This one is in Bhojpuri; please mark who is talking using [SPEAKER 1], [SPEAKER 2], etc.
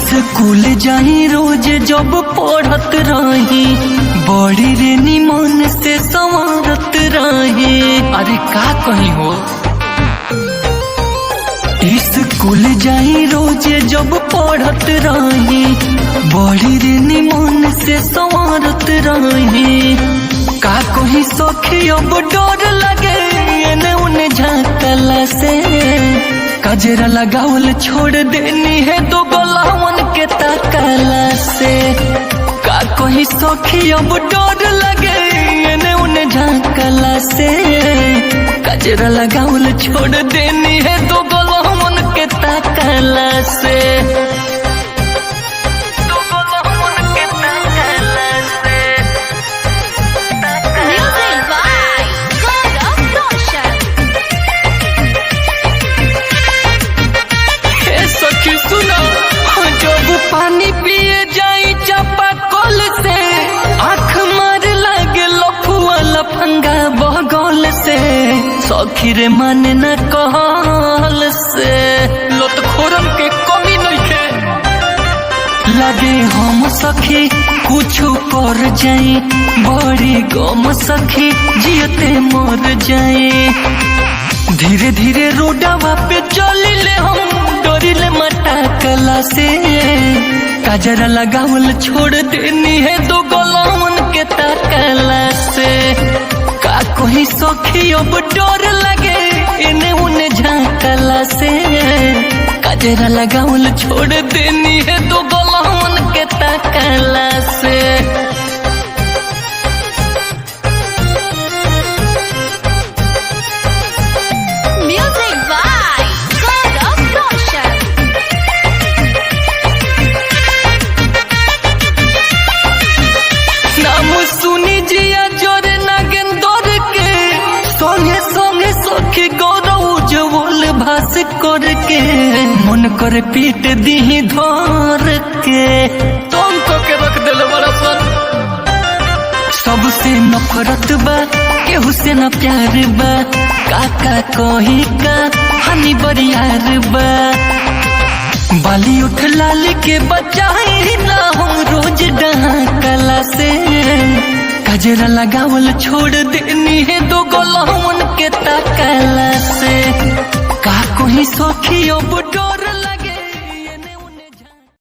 [SPEAKER 1] स्कूल जाई रोज जब पढ़त रही बड़ी रे निमन से संवरत रही। अरे का कहीं हो स्कूल जाई रोज जब पढ़त रही बड़ी रे निमन से संवरत रही। का कहीं सखी अब डर लगे एने उने झाँकला से कजरा लगावल छोड़ देनी है तो गोलावन के ताकला से। का कहीं सखी अब डर लगे एने उने झाँकला से कजरा लगावल छोड़ देनी है तो गोलावन के ताकला से। पानी पिए जाई चापा कल से आँख मार लगे लफुआ लफंगा बगल से सखी रे माने न कहल से लत खोरम के कमी नहीं है। लगे हम सखी कुछ कर जाई बड़ी गम सखी जियते मर जाई। धीरे धीरे रोडवा पे चलिले हम डरिले मटाकला से कजरा लगावल छोड़ देनी है तो गोलावन के ताकला से। का कोई सखी अब डर लगे इन्हें उन्हें झाँकला से कजरा लगावल छोड़ देनी है तो गोलावन के ताकला से। सुनी जिया जोर नागेंदर के संगे संगे सखी गौरव जवल भास करके मन कर पीट दी धर के तुम को के रख दिल बड़ा सन। सबसे नफरत बा केहू से न प्यार बा काका कही का हनी बरियार बा। बाली उठ लाल के बचाई ना हम रोज डहाकला से कजरा लगावल छोड़ देनी है तो गोलावन के ताकला से। का कोई सखी अब डर लगे।